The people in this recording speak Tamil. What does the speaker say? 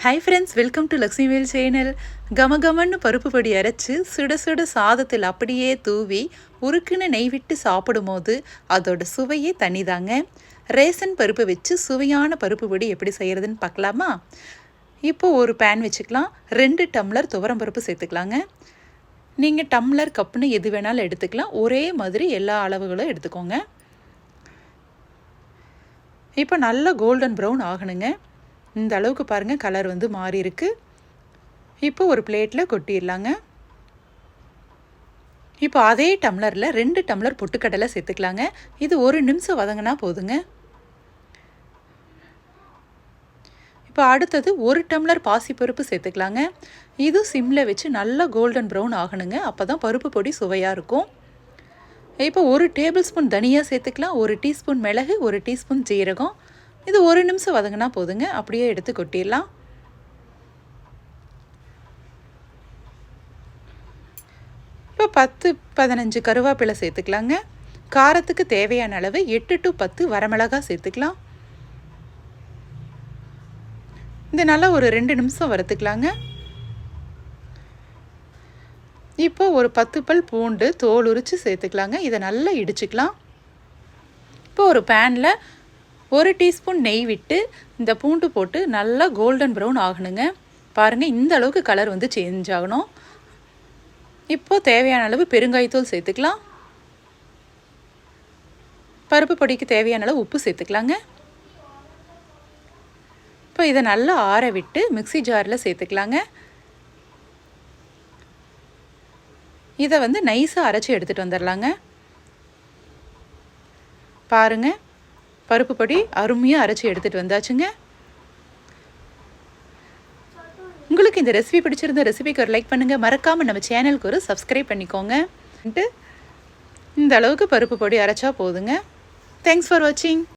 Hi friends, welcome to Lakshmivel channel. கமகமன்னு பருப்பு பொடி அரைச்சி சுட சுட சாதத்தில் அப்படியே தூவி உருக்குன்னு நெய் விட்டு சாப்பிடும்போது அதோட சுவையே தனிதாங்க. ரேசன் பருப்பு வச்சு சுவையான பருப்பு பொடி எப்படி செய்கிறதுன்னு பார்க்கலாமா? இப்போது ஒரு பேன் வச்சுக்கலாம். 2 டம்ளர் துவரம் பருப்பு சேர்த்துக்கலாங்க. நீங்கள் டம்ளர் கப்புன்னு எது வேணாலும் எடுத்துக்கலாம். ஒரே மாதிரி எல்லா அளவுகளும் எடுத்துக்கோங்க. இப்போ நல்லா கோல்டன் ப்ரௌன் ஆகணுங்க. இந்த அளவுக்கு பாருங்கள், கலர் வந்து மாறி இருக்கு. இப்போ ஒரு பிளேட்டில் கொட்டிடலாங்க. இப்போ அதே டம்ளரில் 2 டம்ளர் பொட்டுக்கடலை சேர்த்துக்கலாங்க. இது 1 நிமிஷம் வதங்கினா போதுங்க. இப்போ அடுத்தது 1 டம்ளர் பாசிப்பருப்பு சேர்த்துக்கலாங்க. இது சிம்மில் வச்சு நல்லா கோல்டன் ப்ரௌன் ஆகணுங்க. அப்போ தான் பருப்பு பொடி சுவையாக இருக்கும். இப்போ 1 டேபிள் ஸ்பூன் தனியா சேர்த்துக்கலாம். 1 டீஸ்பூன் மிளகு, 1 டீஸ்பூன் ஜீரகம். இது 1 நிமிஷம் வதங்கினா போதுங்க. அப்படியே எடுத்து கொட்டிடலாம். இப்போ 10-15 கருவேப்பிலை சேர்த்துக்கலாங்க. காரத்துக்கு தேவையான அளவு 8 to 10 வரமிளகாய் சேர்த்துக்கலாம். இது நல்லா ஒரு 2 நிமிஷம் வறுத்துக்கலாங்க. இப்போ ஒரு 10 பல் பூண்டு தோல் உரித்து சேர்த்துக்கலாங்க. இதை நல்லா இடிச்சுக்கலாம். இப்போ ஒரு பேனில் 1 டீஸ்பூன் நெய் விட்டு இந்த பூண்டு போட்டு நல்லா கோல்டன் ப்ரௌன் ஆகணுங்க. பாருங்கள், இந்த அளவுக்கு கலர் வந்து சேஞ்ச் ஆகணும். இப்போது தேவையான அளவு பெருங்காயத்தூள் சேர்த்துக்கலாம். பருப்பு பொடிக்கு தேவையான அளவு உப்பு சேர்த்துக்கலாங்க. இப்போ இதை நல்லா ஆற விட்டு மிக்ஸி ஜாரில் சேர்த்துக்கலாங்க. இதை வந்து நைஸாக அரைச்சி எடுத்துகிட்டு வந்துடலாங்க. பாருங்கள், பருப்பு பொடி அருமையாக அரைச்சி எடுத்துகிட்டு வந்தாச்சுங்க. உங்களுக்கு இந்த ரெசிபி பிடிச்சிருந்த ரெசிபிக்கு ஒரு லைக் பண்ணுங்கள். மறக்காமல் நம்ம சேனலுக்கு ஒரு சப்ஸ்கிரைப் பண்ணிக்கோங்க. இந்த அளவுக்கு பருப்பு பொடி அரைச்சா போதுங்க. தேங்க்ஸ் ஃபார் வாட்சிங்.